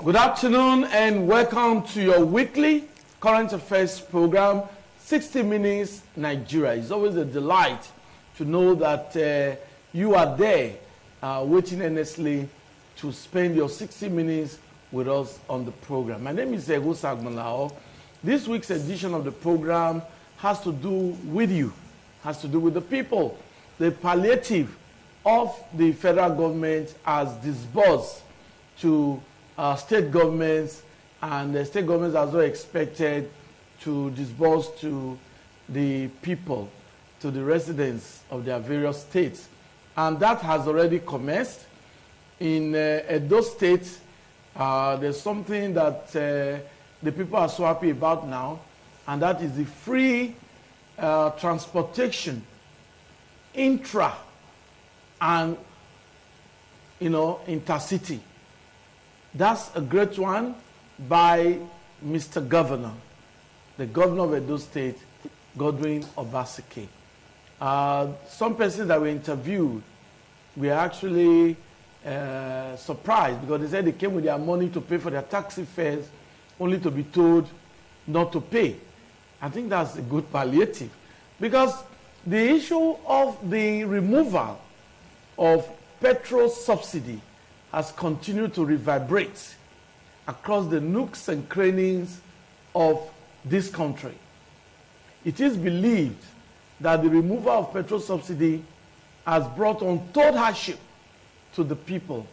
Good afternoon and welcome to your weekly current affairs program, 60 Minutes Nigeria. It's always a delight to know that you are there waiting earnestly to spend your 60 minutes with us on the program. My name is Egusa Agmalao. This week's edition of the program has to do with you, has to do with the people. The palliative of the federal government has disbursed to state governments, and the state governments are also expected to disburse to the people, to the residents of their various states. And that has already commenced. In Edo State, there's something that the people are so happy about now, and that is the free transportation intra and intercity. That's a great one by Mr. Governor, the governor of Edo State, Godwin Obaseki. Some persons that were interviewed were actually surprised because they said they came with their money to pay for their taxi fares only to be told not to pay. I think that's a good palliative, because the issue of the removal of petrol subsidy has continued to reverberate across the nooks and crannies of this country. It is believed that the removal of petrol subsidy has brought untold hardship to the people,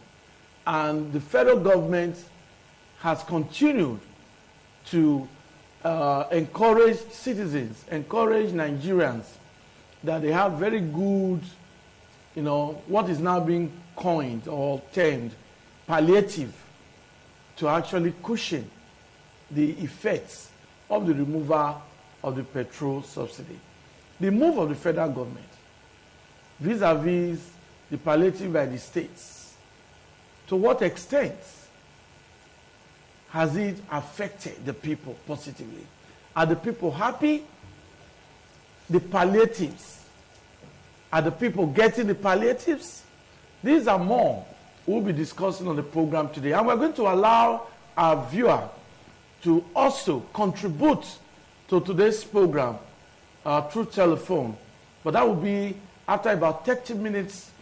and the federal government has continued to encourage citizens, encourage Nigerians that they have very good, what is now being coined or termed palliative, to actually cushion the effects of the removal of the petrol subsidy. The move of the federal government vis-a-vis the palliative by the states, to what extent has it affected the people positively? Are the people happy? The palliatives, are the people getting the palliatives? These are more we'll be discussing on the program today. And we're going to allow our viewer to also contribute to today's program through telephone. But that will be after about 30 minutes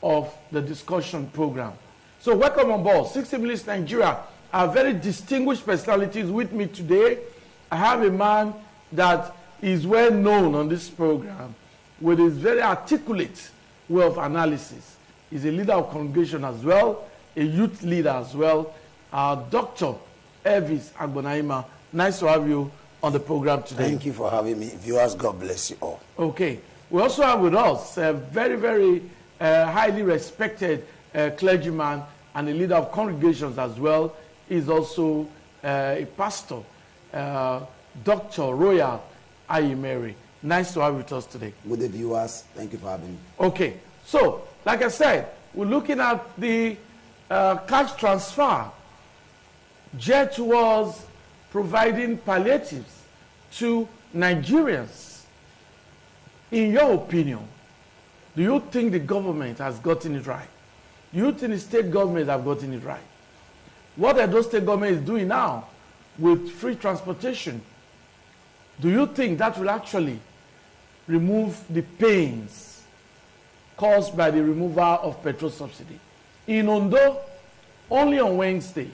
of the discussion program. So welcome on board, 60 Minutes Nigeria. Our very distinguished personalities with me today. I have a man that is well known on this program with his very articulate way of analysis. He's a leader of congregation as well, a youth leader as well. Dr. Elvis Agbonaima, nice to have you on the program today. Thank you for having me. Viewers, God bless you all. Okay. We also have with us a very, very highly respected clergyman and a leader of congregations as well. He's also a pastor, Dr. Royal Ayimeri. Nice to have you with us today. With the viewers, thank you for having me. Okay. So, like I said, we're looking at the cash transfer geared towards providing palliatives to Nigerians. In your opinion, do you think the government has gotten it right? Do you think the state governments have gotten it right? What are those state governments doing now with free transportation? Do you think that will actually remove the pains caused by the removal of petrol subsidy? In Ondo, only on Wednesday,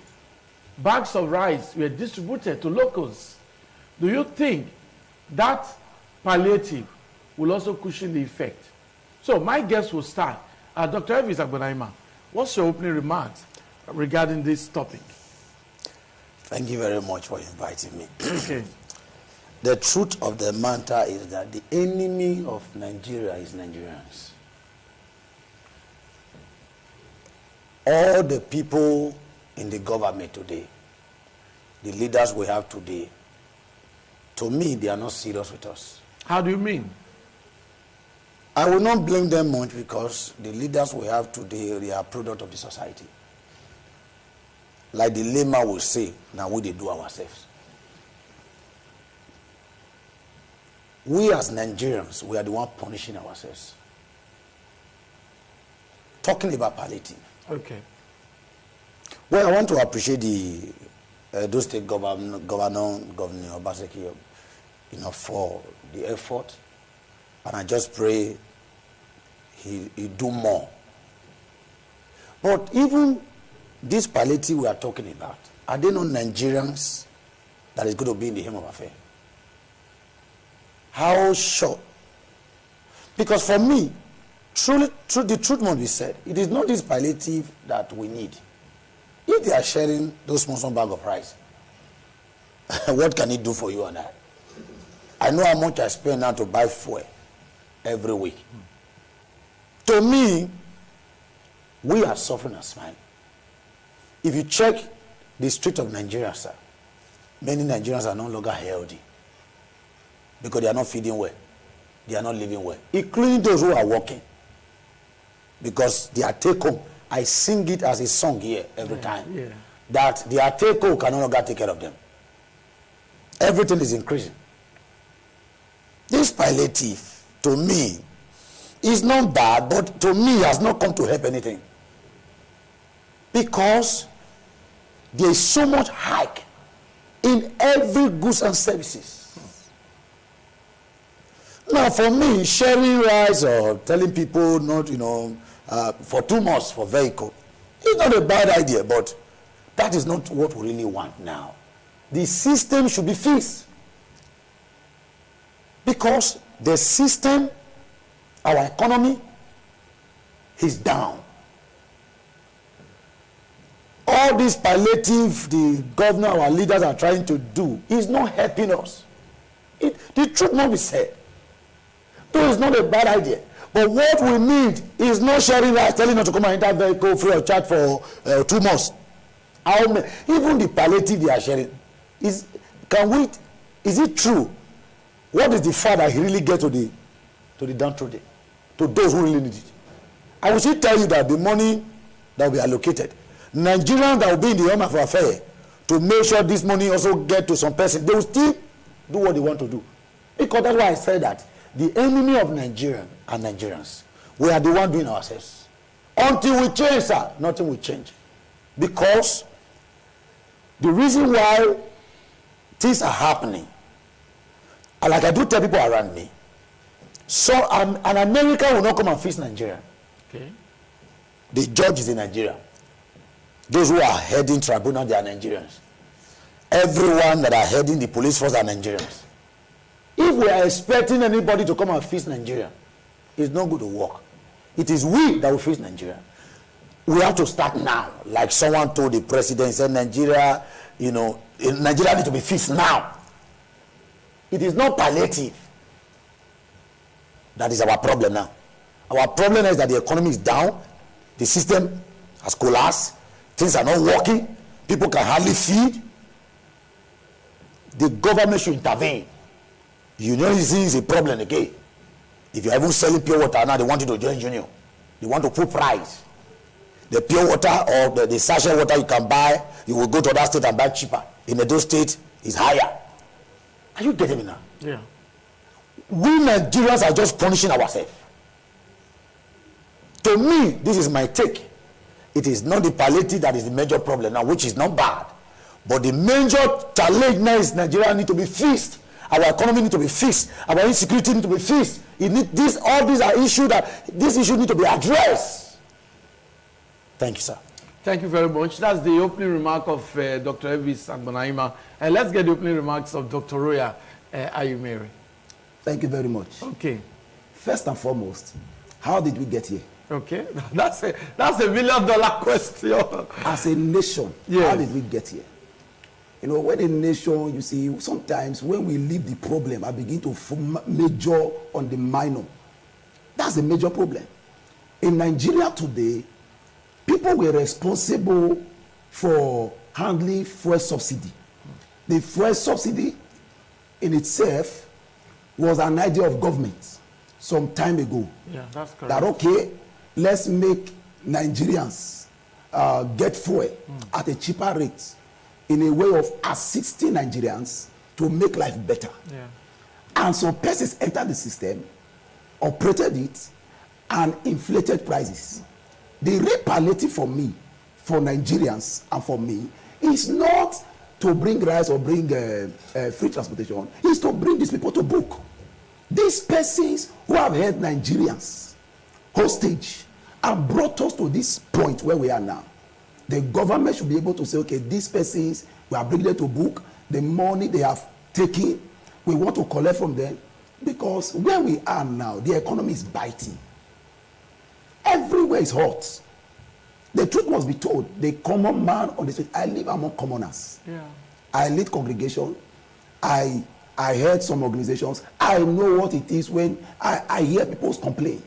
bags of rice were distributed to locals. Do you think that palliative will also cushion the effect? So my guest will start. Dr. Elvis Agbonaima, what's your opening remarks regarding this topic? Thank you very much for inviting me. Okay. The truth of the matter is that the enemy of Nigeria is Nigerians. All the people in the government today, the leaders we have today, to me, they are not serious with us. How do you mean? I will not blame them much, because the leaders we have today, they are a product of the society. Like the layman will say, now we they do ourselves. We as Nigerians, we are the one punishing ourselves. Talking about palliative. Okay. Well, I want to appreciate the those state governor Obaseki, for the effort, and I just pray he do more. But even this palliative we are talking about, are they not Nigerians that is going to be in the Home of Affairs? How short? Because for me, the truth must be said. It is not this palliative that we need. If they are sharing those small bag of rice, what can it do for you and I? I know how much I spend now to buy fuel every week. To me, we are suffering as mine. If you check the street of Nigeria, sir, many Nigerians are no longer healthy because they are not feeding well. They are not living well, including those who are working. Because their take home, I sing it as a song here every time, that their take home can no longer take care of them. Everything is increasing. This palliative, to me, is not bad, but to me has not come to help anything. Because there is so much hike in every goods and services. Now, for me, sharing rice or telling people not, for 2 months for vehicle, it's not a bad idea, but that is not what we really want now. The system should be fixed. Because the system, our economy, is down. All this palliative the governor, our leaders are trying to do is not helping us. The truth must be said. Though it's not a bad idea. But what we need is not sharing rice, telling us to come and enter vehicle free of charge for 2 months. Even the palliative they are sharing, is it true? What is the far that he really gets to the downtrodden, to those who really need it? I will still tell you that the money that will be allocated, Nigerians that will be in the Home of Affairs to make sure this money also get to some person, they will still do what they want to do. Because that's why I said that the enemy of Nigeria are Nigerians. We are the one doing ourselves. Until we change, sir, nothing will change. Because the reason why things are happening, and like I do tell people around me, so an American will not come and fix Nigeria. Okay. The judge is in Nigeria. Those who are heading tribunal, they are Nigerians. Everyone that are heading the police force are Nigerians. If we are expecting anybody to come and fix Nigeria, it's not going to work. It is we that will fix Nigeria. We have to start now. Like someone told the president, said Nigeria, Nigeria needs to be fixed now. It is not palliative. That is our problem now. Our problem is that the economy is down, the system has collapsed, things are not working, people can hardly feed. The government should intervene. Unionism is a problem again. If you're even selling pure water now, they want you to join union. They want to put price. The pure water or the sachet water you can buy, you will go to that state and buy cheaper. In those states, is higher. Are you getting me now? Yeah. We Nigerians are just punishing ourselves. To me, this is my take. It is not the palliative that is the major problem now, which is not bad. But the major challenge now is Nigeria need to be fixed. Our economy need to be fixed. Our insecurity need to be fixed. All these are issues this issue need to be addressed. Thank you, sir. Thank you very much. That's the opening remark of Dr. Evis Agbanaima. And let's get the opening remarks of Dr. Roya Ayumeri. Thank you very much. Okay. First and foremost, how did we get here? Okay, that's a $1 million question. As a nation, yes. How did we get here? When a nation, you see, sometimes when we leave the problem, I begin to major on the minor. That's a major problem. In Nigeria today, people were responsible for handling fuel subsidy. The fuel subsidy in itself was an idea of government some time ago. Yeah, that's correct. That, okay, let's make Nigerians get fuel at a cheaper rate in a way of assisting Nigerians to make life better. Yeah. And some persons entered the system, operated it, and inflated prices. The real palliative for me, for Nigerians and for me is not to bring rice or bring free transportation. It's to bring these people to book. These persons who have held Nigerians hostage and brought us to this point where we are now. The government should be able to say, okay, these persons, we are bringing them to book. The money they have taken, we want to collect from them. Because where we are now, the economy is biting. Everywhere is hot. The truth must be told. The common man on the street, I live among commoners. Yeah. I lead congregation. I heard some organizations. I know what it is when I hear people's complaint.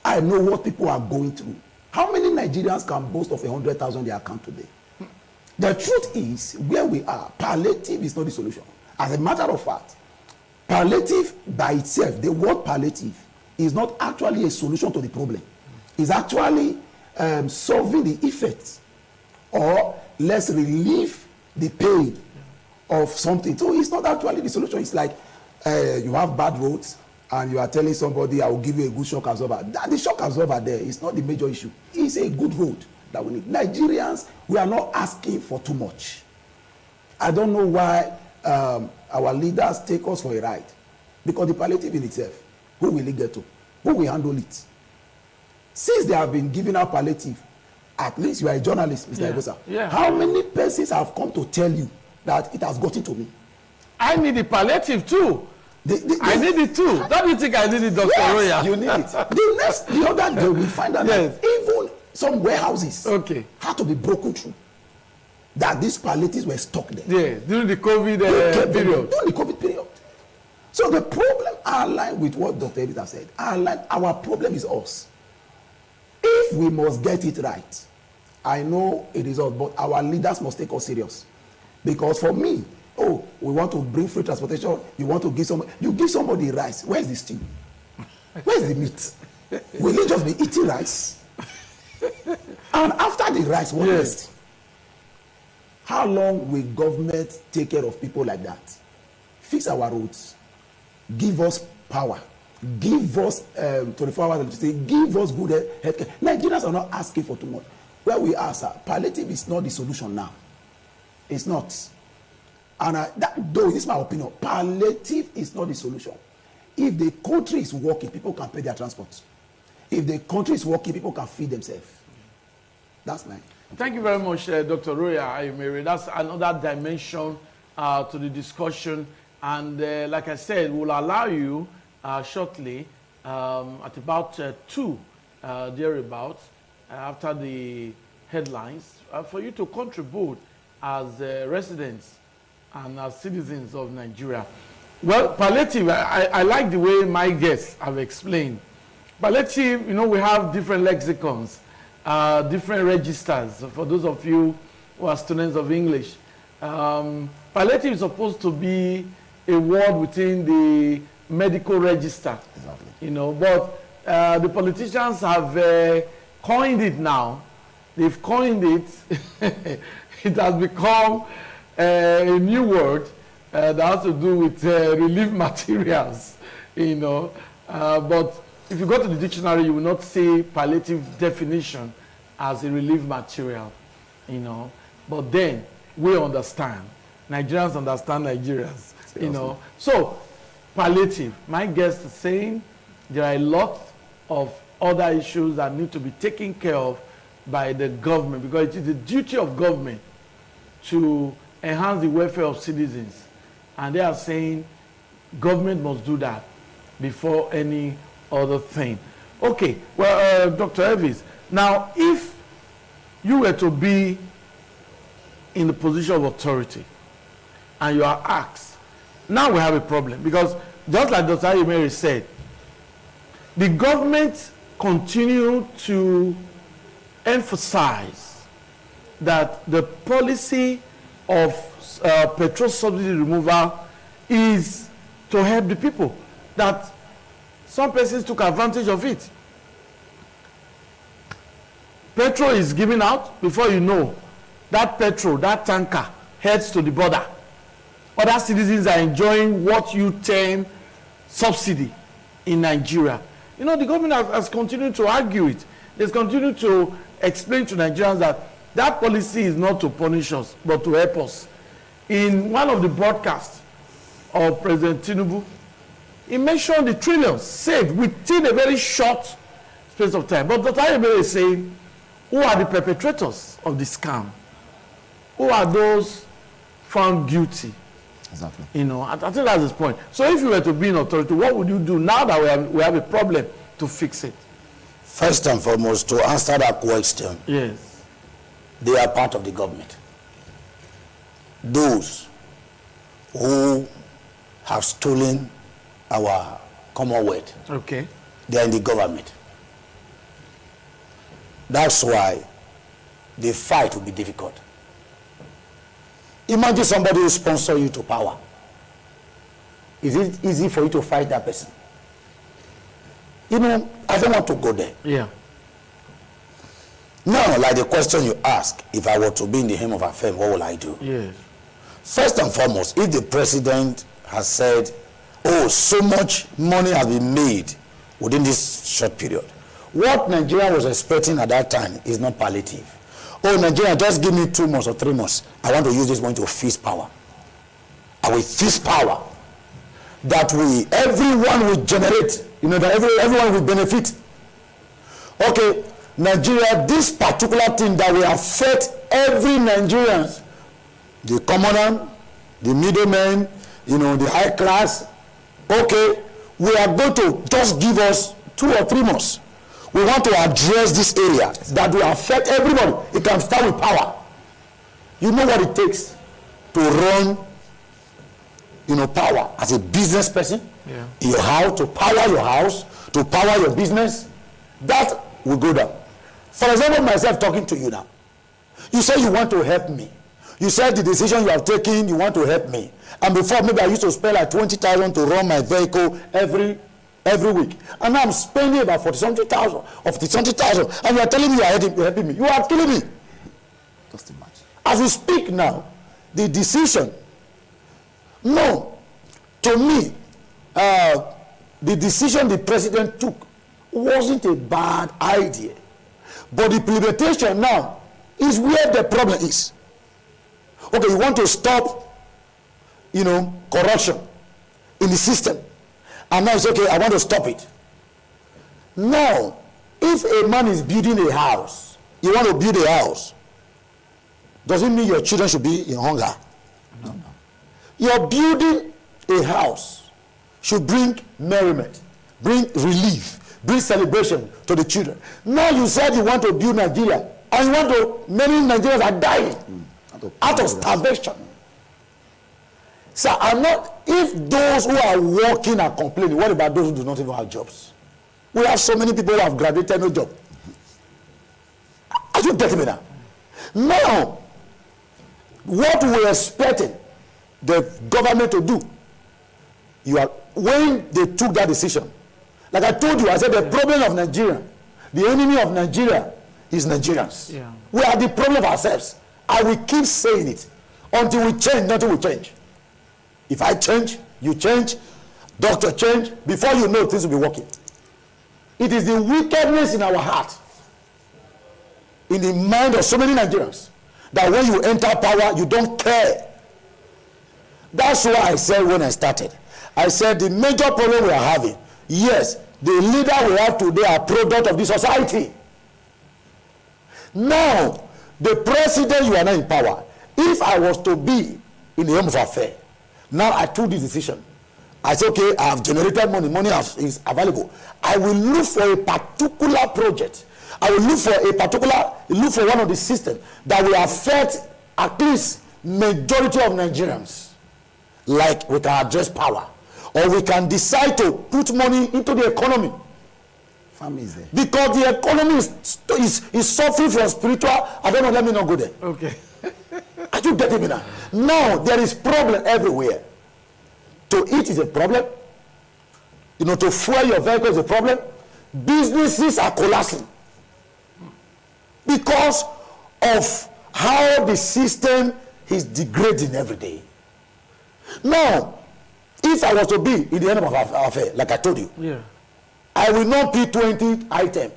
I know what people are going through. How many Nigerians can boast of 100,000 in their account today? The truth is, where we are, palliative is not the solution. As a matter of fact, palliative by itself, the word palliative, is not actually a solution to the problem. It's actually solving the effects, or let's relieve the pain of something. So it's not actually the solution. It's like you have bad roads and you are telling somebody, I will give you a good shock absorber. The shock absorber there is not the major issue. It's a good road that we need. Nigerians, we are not asking for too much. I don't know why our leaders take us for a ride. Because the palliative in itself, who will it get to? Who will handle it? Since they have been giving out palliative, at least you are a journalist, Mr. Egosa. Yeah. How many persons have come to tell you that it has gotten to me? I need the palliative too. I need it too. Don't you think I need it, Dr. Yes, Roya? you need it. The other day we find out that even some warehouses had to be broken through. That these palliatives were stuck there. Yeah, during the COVID period. During the COVID period. So the problem aligned with what Dr. Evita said. Our problem is us. If we must get it right, I know it is us, but our leaders must take us serious. Because for me, we want to bring free transportation, you want to give somebody rice. Where's the stew? Where's the meat? Will it just be eating rice? And after the rice, what next? How long will government take care of people like that? Fix our roads. Give us power. Give us 24 hours electricity. Give us good healthcare. Nigerians are not asking for too much. Where we are, sir, palliative is not the solution now. It's not. And though this is my opinion, palliative is not the solution. If the country is working, people can pay their transport. If the country is working, people can feed themselves. That's mine. Thank you very much, Dr. Roya Ayumere. That's another dimension to the discussion. And like I said, we'll allow you shortly at about 2 thereabouts after the headlines for you to contribute as residents and as citizens of Nigeria. Well, palliative, I like the way my guests have explained. Palliative, we have different lexicons, different registers. For those of you who are students of English, palliative is supposed to be a word within the medical register. Exactly. But the politicians have coined it now. They've coined it. It has become a new word that has to do with relief materials, but if you go to the dictionary, you will not see palliative definition as a relief material, but then we understand. Nigerians understand Nigerians, So palliative, my guest is saying there are a lot of other issues that need to be taken care of by the government, because it is the duty of government to enhance the welfare of citizens, and they are saying government must do that before any other thing. Okay, well, Dr. Elvis, now if you were to be in the position of authority and you are asked, now we have a problem, because just like Dr. Ayumere said, the government continue to emphasize that the policy of petrol subsidy removal is to help the people, that some persons took advantage of it. Petrol is given out, before you know, that petrol, that tanker heads to the border. Other citizens are enjoying what you term subsidy in Nigeria. The government has continued to argue it. They've continued to explain to Nigerians that that policy is not to punish us, but to help us. In one of the broadcasts of President Tinubu, he mentioned the trillions saved within a very short space of time. But Dr. Ayebele is saying, who are the perpetrators of the scam? Who are those found guilty? Exactly. You know, I think that's his point. So if you were to be in authority, what would you do now that we have a problem to fix it? First and foremost, to answer that question, Yes. they are part of the government. Those who have stolen our commonwealth, Okay. they are in the government. That's why the fight will be difficult. Imagine somebody who sponsors you to power. Is it easy for you to fight that person? You know, I don't want to go there. Yeah. Now, like the question you ask, if I were to be in the helm of affairs, what will I do? Yes. First and foremost, if the president has said, oh, so much money has been made within this short period, what Nigeria was expecting at that time is not palliative. Oh, Nigeria, just give me 2 months or 3 months. I want to use this money to fix power. I will fix power. That everyone will generate, you know, that everyone will benefit. Okay, Nigeria, this particular thing that will affect every Nigerian, the commoner, the middleman, you know, the high class, okay, we are going to just give us 2 or 3 months. We want to address this area that will affect everybody. It can start with power. You know what it takes to run, you know, power as a business person? Yeah. In your house, to power your house, to power your business. That will go down. For example, myself talking to you now. You say you want to help me. You said the decision you have taken, you want to help me. And before, maybe I used to spend like 20,000 to run my vehicle every week. And now I'm spending about 40-something thousand or 50-something thousand. And you are telling me you are helping me. You are killing me. Just imagine. As we speak now, the decision, no, to me, the decision the president took wasn't a bad idea. But the implementation now is where the problem is. Okay, you want to stop, you know, corruption in the system. And now it's okay, I want to stop it. Now, if a man is building a house, you want to build a house, doesn't mean your children should be in hunger. No. You're building a house should bring merriment, bring relief, bring celebration to the children. Now you said you want to build Nigeria, and you want to, many Nigerians are dying out of starvation. So I'm not, if those who are working are complaining, what about those who do not even have jobs? We have so many people who have graduated, no job. Are you getting me now? Now, what we're expecting the government to do, when they took that decision, like I told you, I said the problem of Nigeria, the enemy of Nigeria is Nigerians. Yeah. We are the problem of ourselves. I will keep saying it. Until we change, nothing will change. If I change, you change, doctor change, before you know, things will be working. It is the wickedness in our heart, in the mind of so many Nigerians, that when you enter power, you don't care. That's why I said when I started, I said the major problem we are having, yes, the leader we have today are product of the society. Now, the president, you are not in power. If I was to be in the helm of affairs, now I took this decision. I said, okay, I have generated money is available. I will look for a particular project. I will look for one of the systems that will affect at least majority of Nigerians. Like we can address power, or we can decide to put money into the economy. Family is there. Because the economy is suffering from spiritual, I don't know, let me not go there. Okay. Are you getting me now? Now, there is problem everywhere. To eat is a problem. You know, to fuel your vehicle is a problem. Businesses are collapsing because of how the system is degrading every day. Now, if I was to be in the end of our affair, like I told you, Yeah. I will not pick 20 items.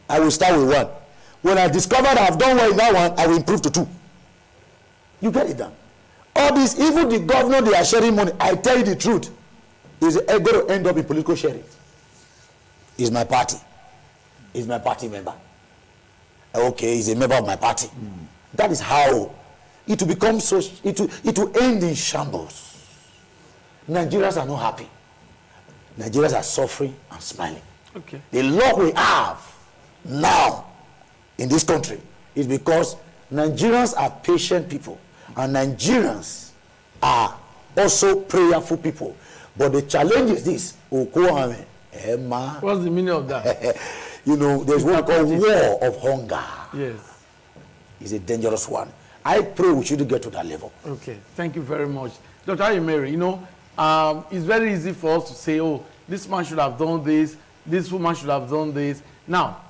I will start with one. When I discover that I've done well in that one, I will improve to 2. You get it done. All this, even the governor, they are sharing money. I tell you the truth, is going to end up in political sharing. Is my party. Is my party member. Okay, he's a member of my party. That is how it will become so, it will end in shambles. Nigerians are not happy. Nigerians are suffering and smiling. Okay. The law we have now in this country is because Nigerians are patient people and Nigerians are also prayerful people. But the challenge is this. What's the meaning of that? You know, there's what we call war of hunger. Yes. It's a dangerous one. I pray we shouldn't get to that level. Okay, thank you very much. Dr. Ayimere, you know, it's very easy for us to say, oh, this man should have done this, this woman should have done this. Now,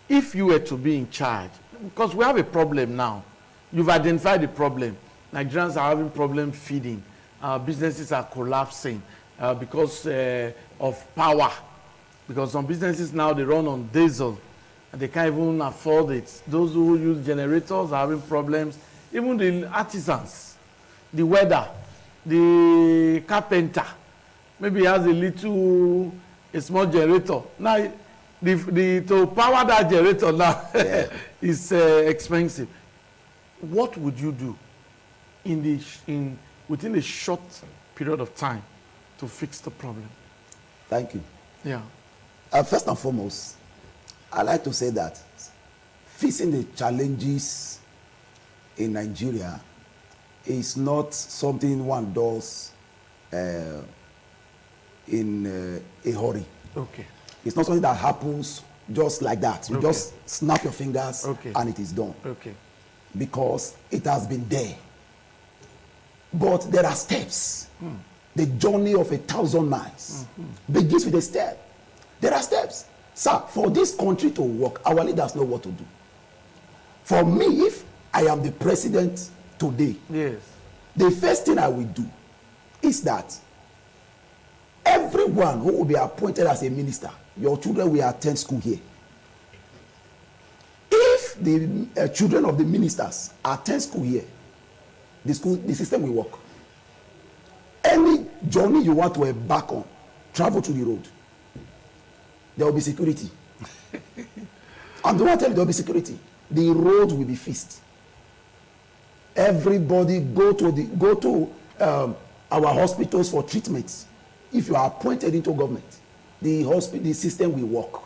if you were to be in charge, because we have a problem now, you've identified the problem. Nigerians are having problems feeding. Businesses are collapsing because of power. Because some businesses now, they run on diesel and they can't even afford it. Those who use generators are having problems. Even the artisans, the welder, the carpenter, maybe he has a small generator. Now, to power that generator now is expensive. What would you do within a short period of time to fix the problem? Thank you. Yeah. First and foremost, I like to say that facing the challenges in Nigeria is not something one does in a hurry. Okay. It's not something that happens just like that. You Okay. just snap your fingers and it is done. Okay. Because it has been there. But there are steps. The journey of 1,000 miles begins with a step. There are steps. Sir, for this country to work, our leaders know what to do. For me, if I am the president today, yes, the first thing I will do is that everyone who will be appointed as a minister, your children will attend school here. If the children of the ministers attend school here, the system will work. Any journey you want to embark on, travel to the road. There will be security. And the one tell you there will be security. The road will be fixed. Everybody go to our hospitals for treatments. If you are appointed into government, the system will work.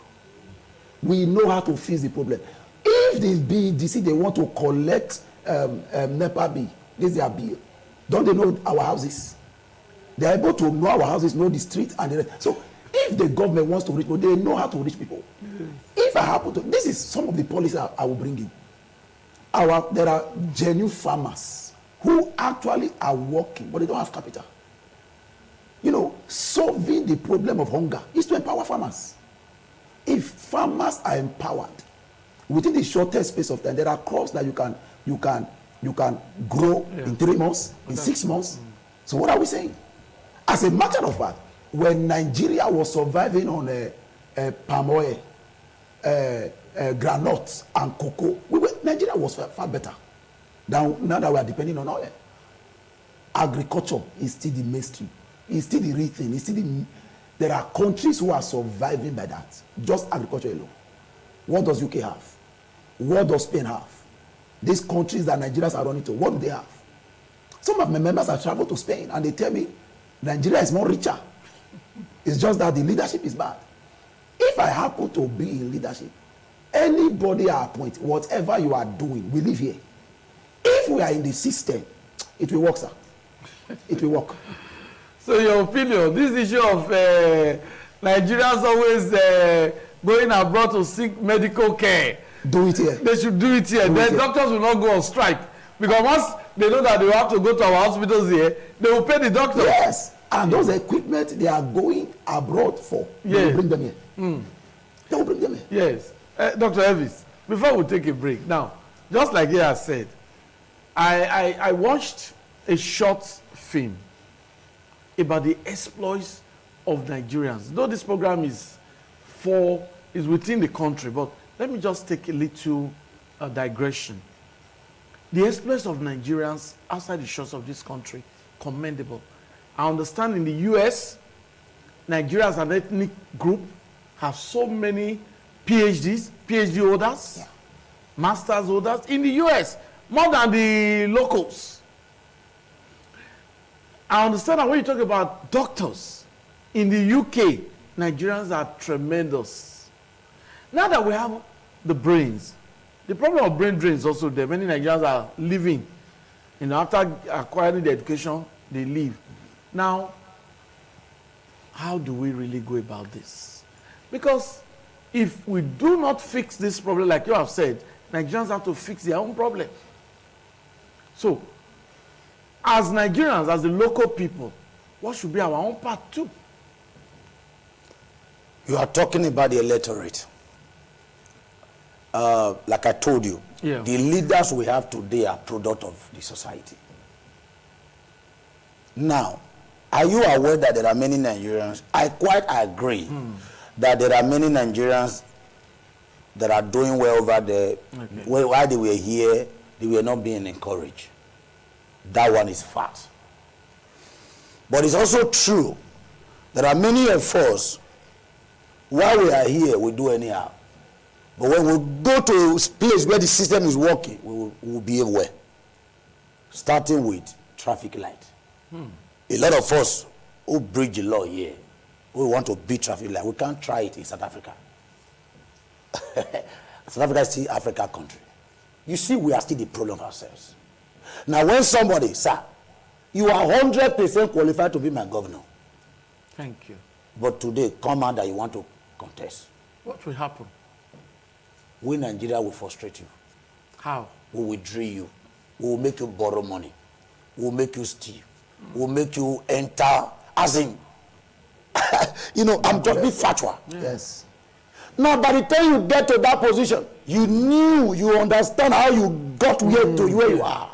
We know how to fix the problem. If the BDC they want to collect NEPA bill, this is their bill. Don't they know our houses? They are able to know our houses, know the street and the rest. So if the government wants to reach people, they know how to reach people. If I happen to, this is some of the policies I will bring in. There are genuine farmers who actually are working, but they don't have capital. You know, solving the problem of hunger is to empower farmers. If farmers are empowered, within the shortest space of time, there are crops that you can grow in 3 months, in 6 months. So what are we saying? As a matter of fact, when Nigeria was surviving on palm oil, granules and cocoa, Nigeria was far better than now that we are depending on oil. Agriculture is still the mainstream. It's still the real thing. It's still there are countries who are surviving by that. Just agriculture alone. What does UK have? What does Spain have? These countries that Nigerians are running to, what do they have? Some of my members have traveled to Spain and they tell me Nigeria is more richer. It's just that the leadership is bad. If I happen to be in leadership, anybody I appoint, whatever you are doing, we live here. If we are in the system, it will work, sir. It will work. So your opinion, this issue of Nigerians always going abroad to seek medical care. Do it here. They should do it here. Then doctors will not go on strike. Because once they know that they will have to go to our hospitals here, they will pay the doctor. Yes. And those equipment they are going abroad for, they will bring them here. They will bring them here. Yes. Dr. Elvis, before we take a break, now, just like he has said, I watched a short film about the exploits of Nigerians. Though this program is within the country, but let me just take a little a digression. The exploits of Nigerians outside the shores of this country, commendable. I understand in the US, Nigeria as an ethnic group have so many PhD holders, master's holders in the US, more than the locals. I understand that when you talk about doctors in the UK, Nigerians are tremendous. Now that we have the brains, the problem of brain drain is also there. Many Nigerians are living, after acquiring the education, they leave. Now, how do we really go about this? Because if we do not fix this problem, like you have said, Nigerians have to fix their own problem. So, as Nigerians, as the local people, what should be our own part too? You are talking about the electorate. Like I told you, the leaders we have today are product of the society. Now, are you aware that there are many Nigerians? I quite agree that there are many Nigerians that are doing well over there. While they were here, they were not being encouraged. That one is fact. But it's also true. There are many of us, while we are here, we do anyhow. But when we go to a place where the system is working, we will behave well. Starting with traffic light. A lot of us who breach the law here, who want to beat traffic light, we can't try it in South Africa. South Africa is still an African country. You see, we are still the problem of ourselves. Now, when somebody, sir, you are 100% qualified to be my governor. Thank you. But today, come out that you want to contest. What will happen? We, Nigeria, will frustrate you. How? We will drill you. We will make you borrow money. We will make you steal. We will make you enter, as in, I'm just being factual. Yes. Now, by the time you get to that position, you understand how you got where you are.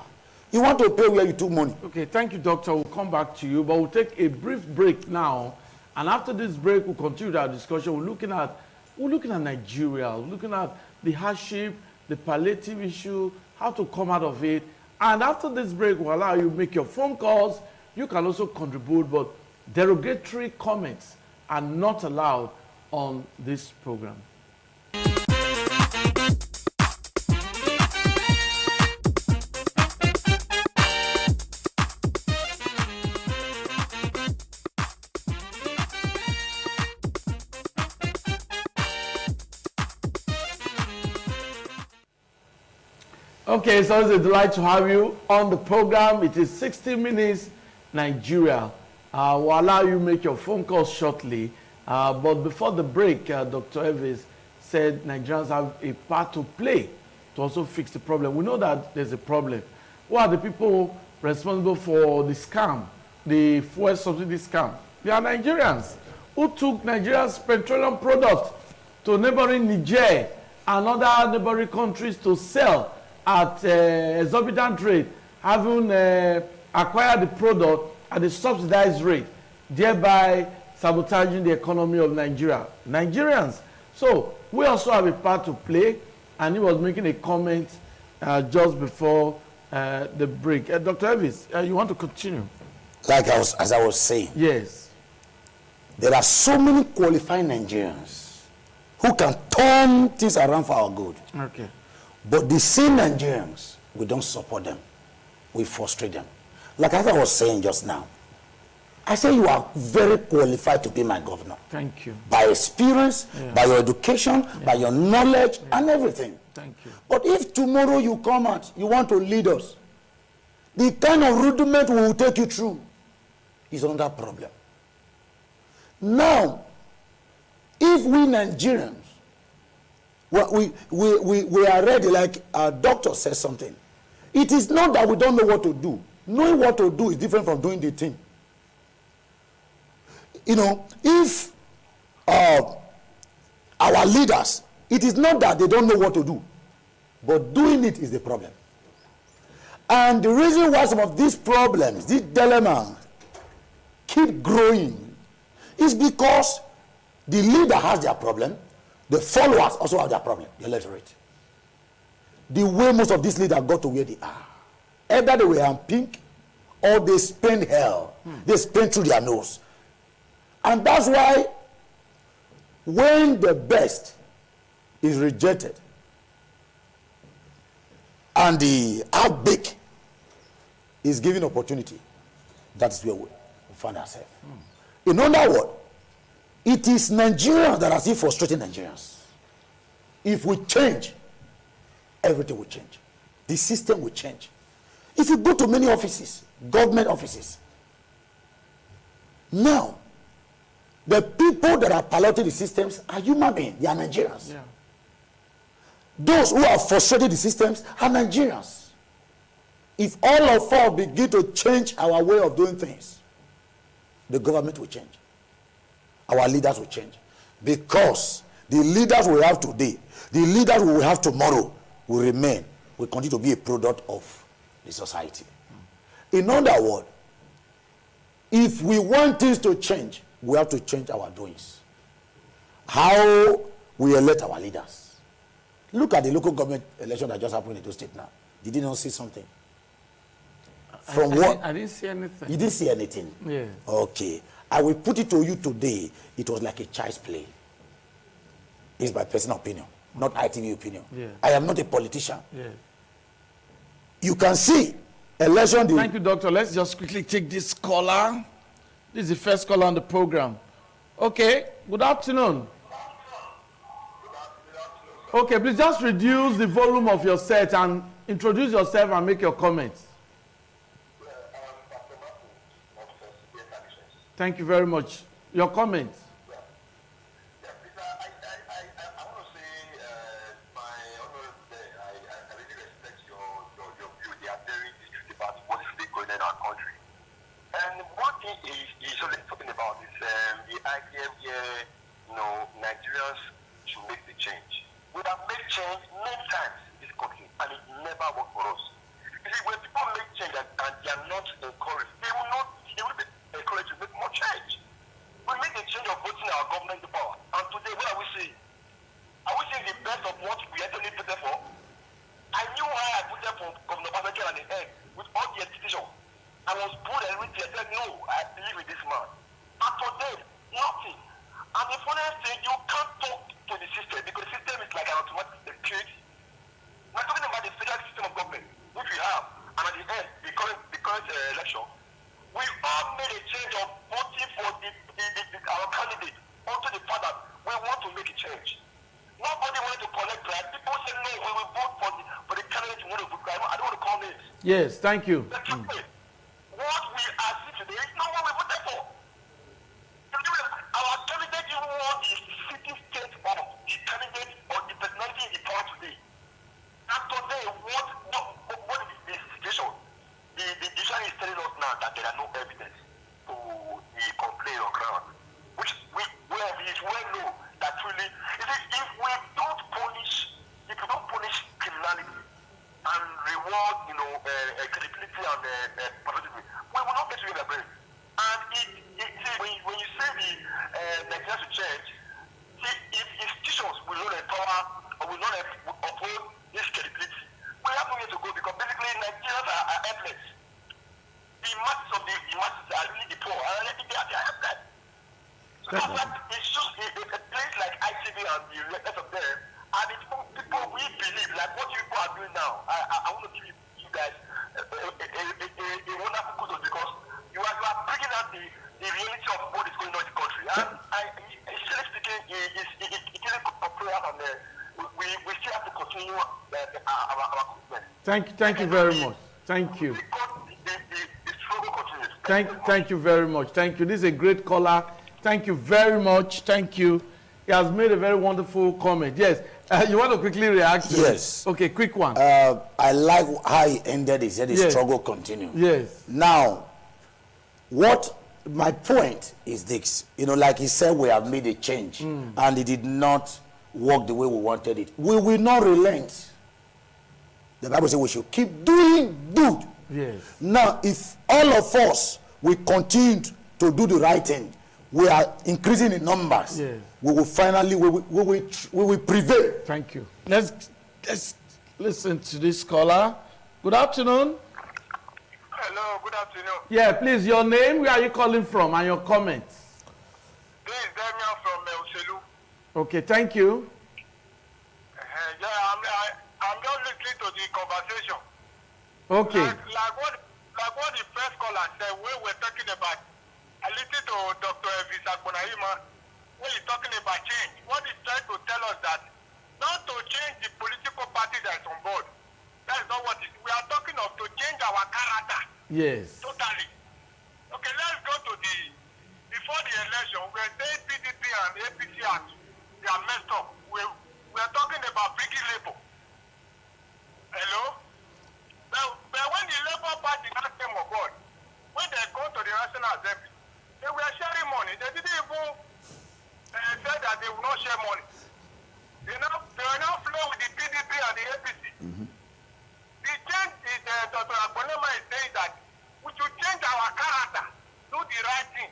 You want to pay where you took money. Okay, thank you, Doctor. We'll come back to you, but we'll take a brief break now. And after this break, we'll continue our discussion. We're looking at Nigeria, we're looking at the hardship, the palliative issue, how to come out of it. And after this break, we'll allow you to make your phone calls. You can also contribute, but derogatory comments are not allowed on this program. Okay, so it's a delight to have you on the program. It is 60 Minutes Nigeria. We'll allow you to make your phone calls shortly. But before the break, Dr. Evis said Nigerians have a part to play to also fix the problem. We know that there's a problem. Who are the people responsible for the scam, the fuel subsidy scam? They are Nigerians who took Nigeria's petroleum product to neighboring Niger and other neighboring countries to sell at exorbitant rate, having acquired the product at a subsidized rate, thereby sabotaging the economy of Nigeria. Nigerians. So we also have a part to play, and he was making a comment just before the break. Dr. Evis, you want to continue? As I was saying. Yes. There are so many qualified Nigerians who can turn things around for our good. Okay. But the same Nigerians, we don't support them. We frustrate them. Like as I was saying just now, I say you are very qualified to be my governor. Thank you. By experience, by your education, by your knowledge, and everything. Thank you. But if tomorrow you come out, you want to lead us, the kind of rudiment we will take you through is another problem. Now, if we Nigerians, we are ready, like our doctor says something. It is not that we don't know what to do. Knowing what to do is different from doing the thing. If our leaders, it is not that they don't know what to do, but doing it is the problem. And the reason why some of these problems, these dilemmas, keep growing is because the leader has their problem, the followers also have their problem, the electorate. the way most of these leaders got to where they are. Either they were on pink or they spend hell. They spend through their nose. And that's why when the best is rejected and the outbreak is given opportunity, that's where we find ourselves. In other words, it is Nigerians that are still frustrating Nigerians. If we change, everything will change. The system will change. If you go to many offices, government offices, now, the people that are piloting the systems are human beings. They are Nigerians. Yeah. Those who have frustrated the systems are Nigerians. If all of us begin to change our way of doing things, the government will change. Our leaders will change. Because the leaders we have today, the leaders we will have tomorrow will remain, will continue to be a product of the society. In other words, if we want things to change, we have to change our doings. How we elect our leaders. Look at the local government election that just happened in the state now. Did you not see something? From what? I didn't see anything. You didn't see anything? Yeah. Okay. I will put it to you today. It was like a child's play. It's my personal opinion, not ITV opinion. Yeah. I am not a politician. Yeah. You can see election. Thank you, Doctor. Let's just quickly take this caller. This is the first caller on the program. Okay. Good afternoon. Okay, please just reduce the volume of your set and introduce yourself and make your comments. Thank you very much. Your comments. Nigerians should make the change. We have made change many times in this country, and it never worked for us. You see, when people make change and they are not encouraged, they will be encouraged to make more change. We make the change of voting our government to power, and today what are we seeing? Are we seeing the best of what we actually voted for? I knew why I voted for Governor Babangida at the end with all the institutions. I was pulled and I said, no, I believe in this man. And today, nothing. And the funniest thing, you can't talk to the system because the system is like an automatic security. We're talking about the federal system of government, which we have, and at the end, the current election, we all made a change of voting for our candidate onto the fact that we want to make a change. Nobody wanted to collect bribe. People said, no, we will vote for the candidate who want to vote bribe. I don't want to call names. Yes, thank you. What we are seeing today is not what we voted for. Our candidate even want the city state of the candidate or the personality in the power today. And today, what is the situation? The judiciary is telling us now that there are no evidence to the complaint on ground, which we well know that truly, if we don't punish criminality and reward, credibility and patriotism, we will not get rid of it. And when you say the Nigerians to change, if institutions will not empower or will not uphold this credibility, we have nowhere to go because basically Nigerians are helpless. The masses of the masses are really the poor, and they are helpless. So that's why it's just a place like ITV and the rest of them, and it's people we believe, like what you people are doing now. I want to give you guys a wonderful kudos because you are bringing out the reality of what is going on in the country. And essentially speaking, it is a prayer, and we still have to continue our commitment. Thank you very much. Thank you. The struggle continues. Thank you very much. Thank you. This is a great caller. Thank you very much. Thank you. He has made a very wonderful comment. Yes. You want to quickly react to Yes. it? Okay, quick one. I like how he ended. He said the Yes. struggle continues. Yes. Now, my point is this. Like he said, we have made a change and it did not work the way we wanted it. We will not relent. The Bible says we should keep doing good. Yes. Now, if all of us we continue to do the right thing, we are increasing in numbers. Yes. We will finally we will prevail. Thank you. Let's listen to this caller. Good afternoon. Hello, good afternoon. Yeah, please, your name, where are you calling from, and your comments? This is Damian from Oselu. Okay, thank you. Yeah, I'm just listening to the conversation. Okay. Like what the first caller said, when we're talking about, I listened to Dr. Evisa Bonahima, when he's talking about change. What he's trying to tell us that not to change the political party that is on board. That is not what it is. We are talking of to change our character. Yes. Totally. Okay, let's go to before the election, we were saying PDP and APC they are messed up. We are talking about bringing labor. Hello? But when the Labour Party now came on board, when they go to the National Assembly, they were sharing money. They didn't even say that they will not share money. They were now flowing with the PDP and the APC. The change is, Dr. Abonema is saying that we should change our character, do the right thing,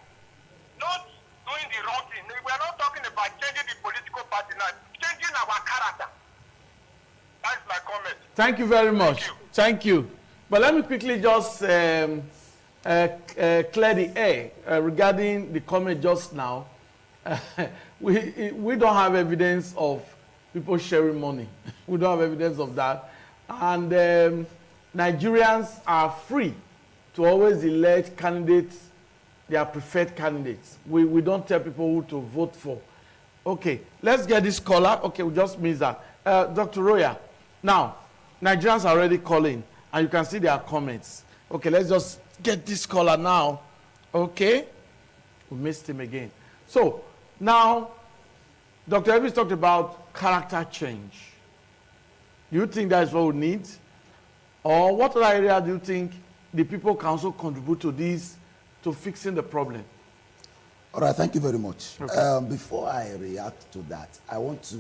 not doing the wrong thing. We are not talking about changing the political party now, changing our character. That's my comment. Thank you very much. Thank you. But let me quickly just clear the air regarding the comment just now. We don't have evidence of people sharing money. We don't have evidence of that. And Nigerians are free to always elect candidates, their preferred candidates. We don't tell people who to vote for. Okay, let's get this caller. Okay, we just missed that. Dr. Roya, now, Nigerians are already calling, and you can see their comments. Okay, let's just get this caller now. Okay, we missed him again. So, now, Dr. Elvis talked about character change. Do you think that is what we need? Or what other area do you think the people can also contribute to this, to fixing the problem? All right, thank you very much. Okay. Before I react to that, I want to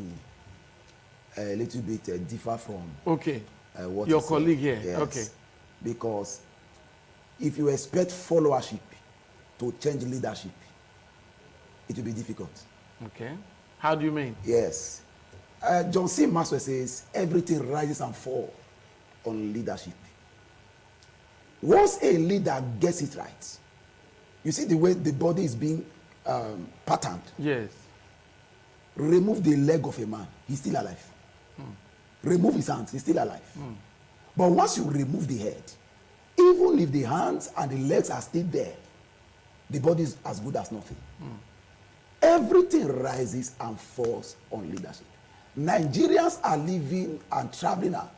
a little bit differ from what your colleague here. Yes. Okay. Because if you expect followership to change leadership, it will be difficult. Okay. How do you mean? Yes. John C. Maxwell says everything rises and falls on leadership. Once a leader gets it right, you see the way the body is being patterned. Yes. Remove the leg of a man, he's still alive. Remove his hands, he's still alive. But once you remove the head, even if the hands and the legs are still there, the body is as good as nothing. Everything rises and falls on leadership. Nigerians are living and traveling out.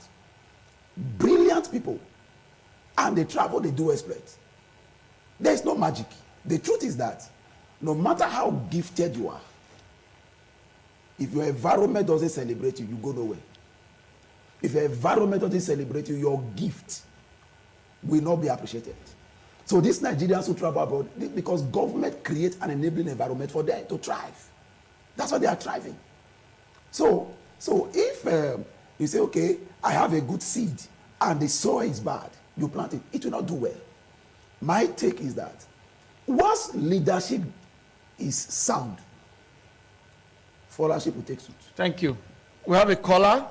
Brilliant people. And they travel, they do exploits. There is no magic. The truth is that no matter how gifted you are, if your environment doesn't celebrate you, you go nowhere. If your environment doesn't celebrate you, your gift will not be appreciated. So these Nigerians who travel abroad, because government creates an enabling environment for them to thrive. That's why they are thriving. So if you say, okay, I have a good seed and the soil is bad, you plant it, it will not do well. My take is that once leadership is sound, followership will take suit. Thank you. We have a caller.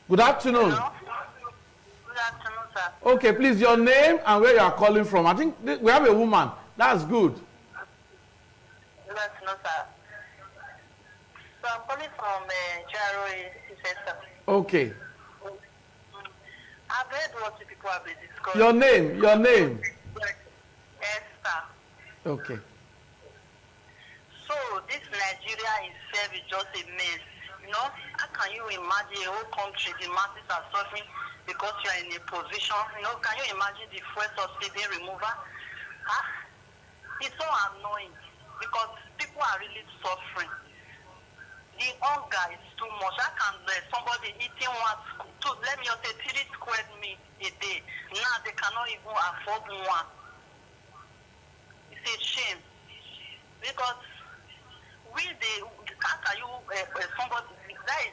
Good afternoon. Hello? Good afternoon, sir. Okay, please, your name and where you are calling from. I think we have a woman. That's good. Good afternoon, sir. So I'm calling from Jaro, sir. Okay. I've heard what the people have been discussing. Your name. Esther. Okay. So this Nigeria itself is just a mess. You know, how can you imagine a whole country, the masses are suffering because you are in a position? You know, can you imagine the fuel subsidy removal? It's so annoying because people are really suffering. The hunger is too much. How can somebody eating let me just say 3 squared meat a day? Now they cannot even afford one. It's a shame because how can you somebody that is,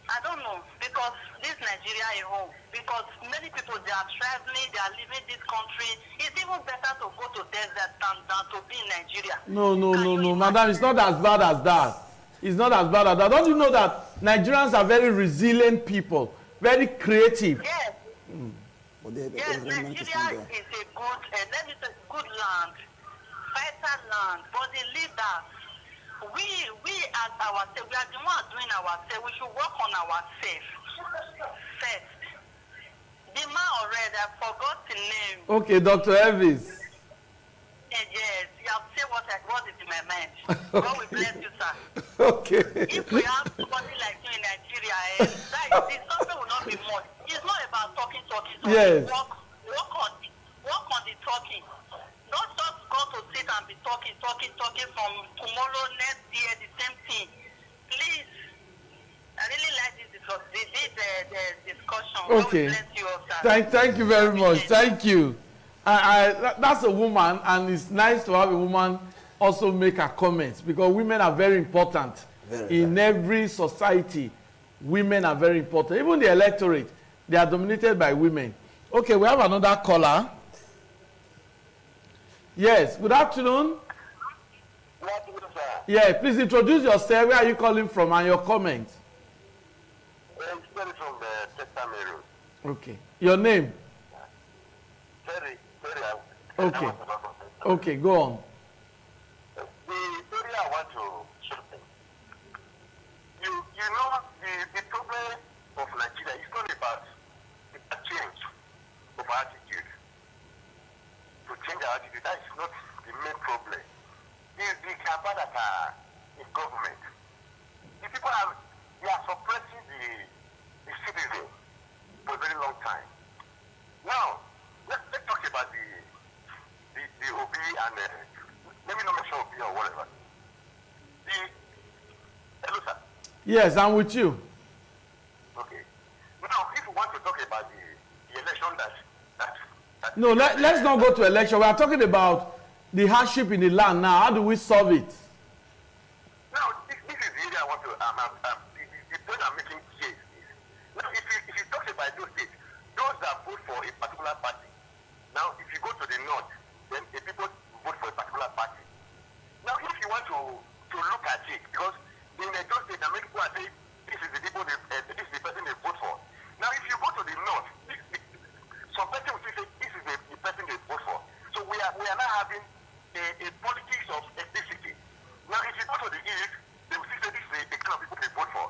I don't know, because this Nigeria is home, because many people, they are traveling, they are leaving this country. It's even better to go to desert than to be in Nigeria. No, madam, it's not as bad as that. It's not as bad as that. Don't you know that Nigerians are very resilient people, very creative? Yes. Yes, Nigeria is a good, let me say, good land, vital land. But the leaders, we as ourselves, we are the ones doing ourselves. We should work on ourselves first. The man already, I forgot the name. Okay, Dr. Elvis. Yes, you have said what is in my mind. God will bless you, sir. Okay. If we have somebody like you in Nigeria, something will not be much. It's not about talking. Yes. Work on the talking. Not just go to sit and be talking from tomorrow, next year, the same thing. Please, I really like this discussion. Okay. God will bless you all, sir. Thank you very much. Thank you. That's a woman, and it's nice to have a woman also make her comments, because women are very important in every society. Women are very important. Even the electorate, they are dominated by women. Okay, we have another caller. Yes, good afternoon. Good afternoon, sir. Yeah, please introduce yourself. Where are you calling from and your comment? I'm calling from Testamero. Okay. Your name? Very. Okay. Okay, go on. The story I want to something. You know the problem of Nigeria is not about the change of attitude. To change our attitude, that is not the main problem. The cabal that are in government. The people they are suppressing the citizen for a very long time. Now, let's talk about the OB and maybe not mention OB or whatever. Hello, sir. Yes, I'm with you. Okay. Now, if we want to talk about the election that No, let's not go to election. We are talking about the hardship in the land now. How do we solve it? Now, this is the area I want to, the point I'm making here is, now, if you talk about those states, those that vote for a particular party, now, if you go to the north, then the people vote for a particular party. Now, if you want to look at it, because in those states, many people are saying, this is the people, this is the person they vote for. Now, if you go to the north, some person will say, this is the person they vote for. So we are now having a politics of ethnicity. Now, if you go to the east, they will say this is the kind of people they vote for.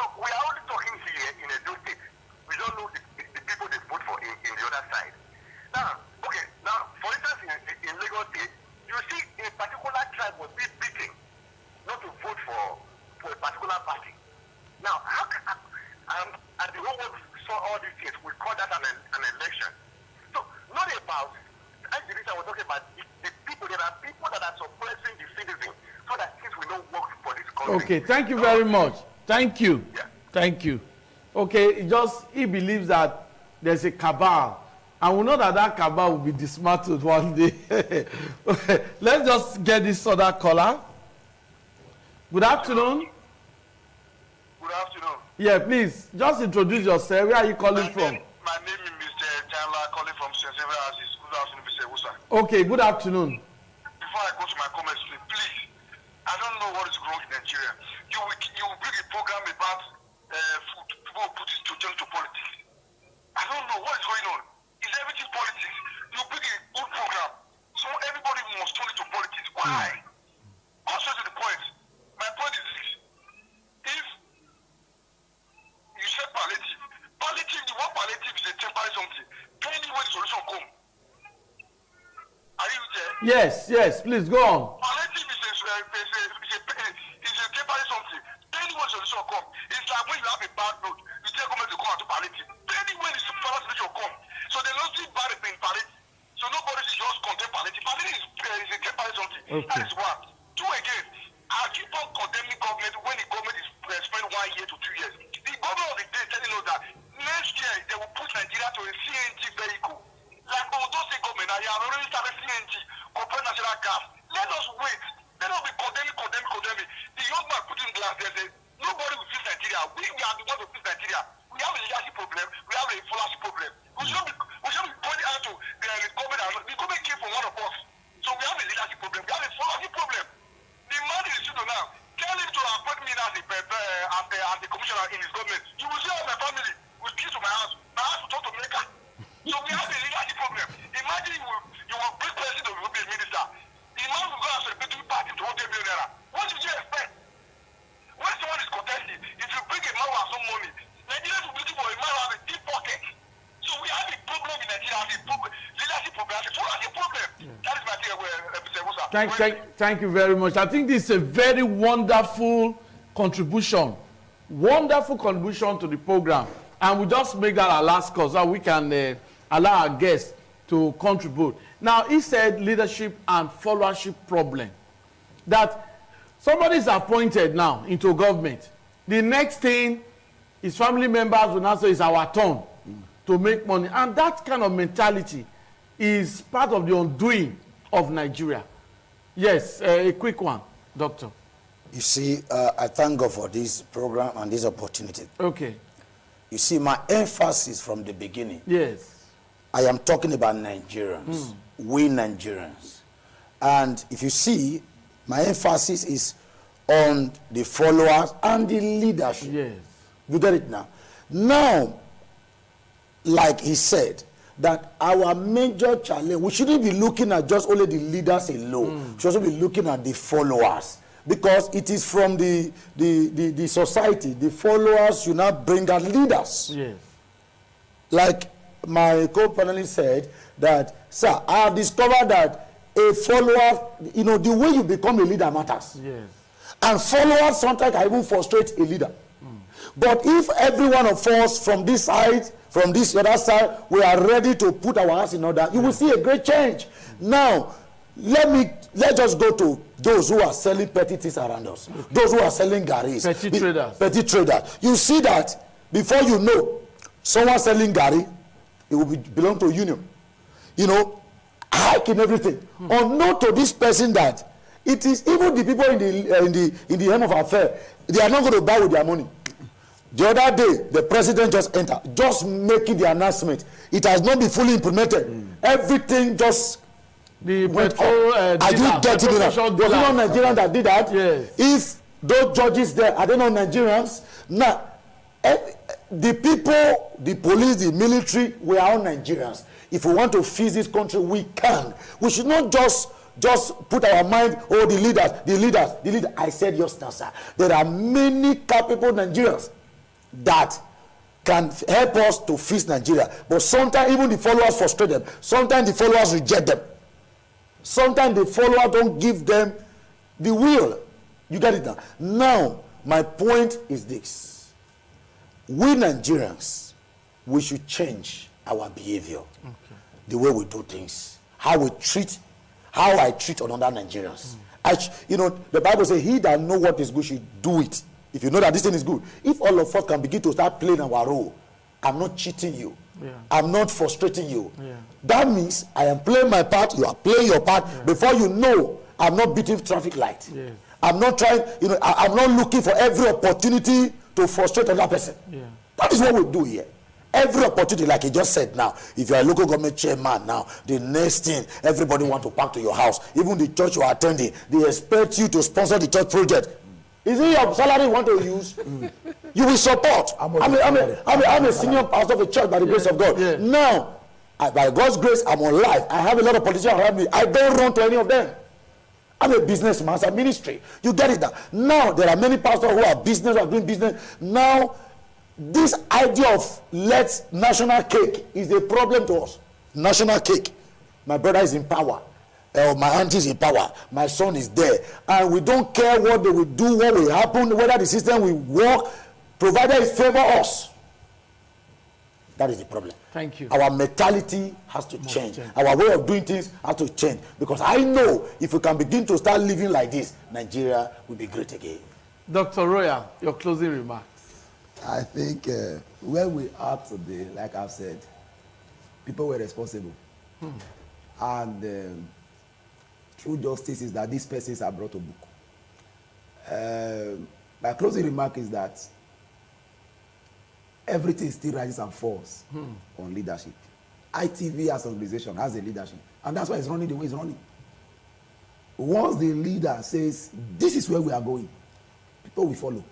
So we are only talking here in a those states. We don't know the people they vote for in the other side. Now, okay, now, for instance, in Lagos State, you see a particular tribe was beaten not to vote for a particular party. Now, how can, and the whole world saw all these things, we call that an election. So, not about, as the reason I was talking about, the people, there are people that are suppressing the citizens so that things will not work for this country. Okay, thank you very much. Thank you. Yeah. Thank you. Okay, he believes that there's a cabal. And we know that cabal will be dismantled one day. Okay, let's just get this other caller. Good afternoon. Good afternoon. Yeah, please, just introduce yourself. Where are you calling from? My name is Mr. Chandler, calling from St. Xavier Houses. Good afternoon, Mr. Wusa. Okay, good afternoon. Before I go to my comments, please, I don't know what is wrong in Nigeria. You will bring a program about food. People will put it to politics. I don't know what is going on. Is everything politics? You bring a good program, so everybody must turn it to politics. Why? Also to the point. My point is this. If you said palliative, the word palliative is a temporary something. Anyway, the solution come. Are you there? Yes, please go on. Palliative is a temporary something. Anyway, the solution come. It's like when you have a bad road, you tell government to come and do palliative. Anyway, the solution come. So they don't see bad in palliative. So nobody should just condemn palliative. Palliative is a temporary something. Okay. That is one. Two again. I keep on condemning government when the government is spending 1 year to 2 years. The government of the day telling us that next year they will put Nigeria to a CNG vehicle. Like Ondo State government, I have already started CNG, compressed natural gas. Let us wait. Let us be condemning. The young man put in glass there, say, nobody will fix Nigeria. We are the ones who fix Nigeria. We have a leadership problem. We have a followership problem. We should be pointing out to the government. The government came from one of us. So we have a leadership problem. We have a followership problem. The man is still now. Tell him to appoint me Thank you very much. I think this is a very wonderful contribution to the program, and we just make that our last call so we can allow our guests to contribute. Now, he said leadership and followership problem, that somebody is appointed now into government. The next thing his family members will now say is our turn to make money, and that kind of mentality is part of the undoing of Nigeria. Yes, a quick one, Doctor. You see, I thank God for this program and this opportunity. Okay. You see, my emphasis from the beginning. Yes. I am talking about Nigerians. We Nigerians. And if you see, my emphasis is on the followers and the leadership. Yes. You get it now? Now, like he said, that our major challenge, we shouldn't be looking at just only the leaders alone. We should also be looking at the followers. Because it is from the society, the followers should not bring out leaders. Yes. Like my co-panelist said, that, sir, I have discovered that a follower, you know, the way you become a leader matters. Yes. And followers sometimes can even frustrate a leader. But if every one of us from this side, from this other side, we are ready to put our house in order, you will see a great change. Now, let's just go to those who are selling petty things around us. Those who are selling garis. Petty traders. You see that before you know, someone selling gari, it will belong to a union. You know, hiking everything. Unknown to this person that it is even the people in the hem of affair, they are not going to buy with their money. The other day, the president just entered, just making the announcement. It has not been fully implemented. Everything just the went petrol, up. Are you getting it? Was it not Nigerians that did that? Yes. If those judges there, are they not Nigerians? Now, the people, the police, the military, we are all Nigerians. If we want to fix this country, we can. We should not just put our mind, oh, the leaders. I said just now, sir, there are many capable Nigerians that can help us to fix Nigeria. But sometimes even the followers frustrate them. Sometimes the followers reject them. Sometimes the followers don't give them the will. You get it now? Now, my point is this. We Nigerians, we should change our behavior. Okay. The way we do things. How I treat other Nigerians. You know, the Bible says, he that know what is good should do it. If you know that this thing is good. If all of us can begin to start playing our role, I'm not cheating you. Yeah. I'm not frustrating you. Yeah. That means I am playing my part, you are playing your part. Yeah. Before you know, I'm not beating traffic light. Yeah. I'm not trying, you know, I'm not looking for every opportunity to frustrate another person. Yeah. That is what we do here. Every opportunity, like he just said now, if you're a local government chairman now, the next thing, everybody want to pack to your house. Even the church you are attending, they expect you to sponsor the church project. Is it your salary you want to use? You will support. I'm a senior pastor of a church by the grace of God. Yeah. Now, by God's grace, I'm on life. I have a lot of politicians around me. I don't run to any of them. I'm a businessman, it's a ministry. You get it now. Now, there are many pastors who are business, who are doing business. Now, this idea of let's national cake is a problem to us. National cake. My brother is in power. My auntie is in power. My son is there. And we don't care what they will do, what will happen, whether the system will work, provided it favor us. That is the problem. Thank you. Our mentality has to change. Our way of doing things has to change. Because I know if we can begin to start living like this, Nigeria will be great again. Dr. Royal, your closing remarks. I think where we are today, like I've said, people were responsible. And true justice is that these persons are brought to book. My closing remark is that everything still rises and falls on leadership. ITV as an organization has a leadership, and that's why it's running the way it's running. Once the leader says, this is where we are going, people will follow.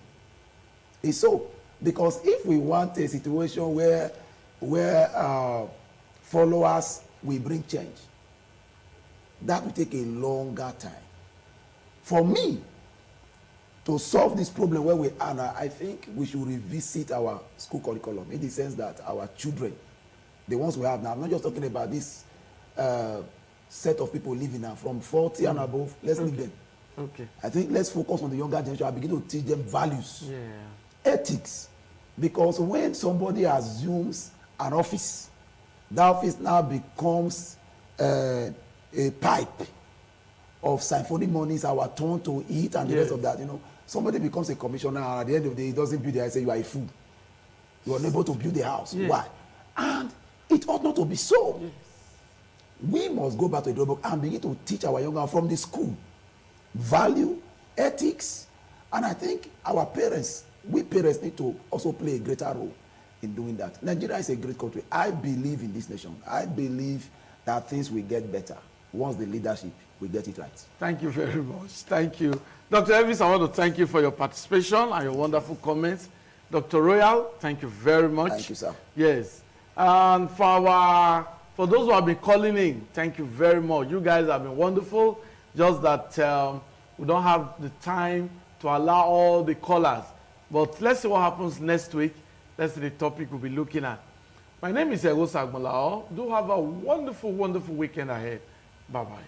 It's so. Because if we want a situation where followers will bring change, that will take a longer time. For me, to solve this problem where we are now, I think we should revisit our school curriculum in the sense that our children, the ones we have now, I'm not just talking about this set of people living now from 40 and above. Let's leave them. Okay. I think let's focus on the younger generation and begin to teach them values, Yeah. ethics. Because when somebody assumes an office, that office now becomes a pipe of siphoning monies, our turn to eat, and the rest of that. You know, somebody becomes a commissioner, and at the end of the day, he doesn't build the house. Say you are a fool. You are unable to build the house. Yeah. Why? And it ought not to be so. Yes. We must go back to the drawing board and begin to teach our young from the school value, ethics, and I think our parents, we parents need to also play a greater role in doing that. Nigeria is a great country. I believe in this nation. I believe that things will get better once the leadership will get it right. Thank you very much. Thank you. Dr. Elvis, I want to thank you for your participation and your wonderful comments. Dr. Royal, thank you very much. Thank you, sir. Yes. And for those who have been calling in, thank you very much. You guys have been wonderful. Just that we don't have the time to allow all the callers. But let's see what happens next week. That's the topic we'll be looking at. My name is Ego Sagmalao. Do have a wonderful, wonderful weekend ahead. Bye-bye.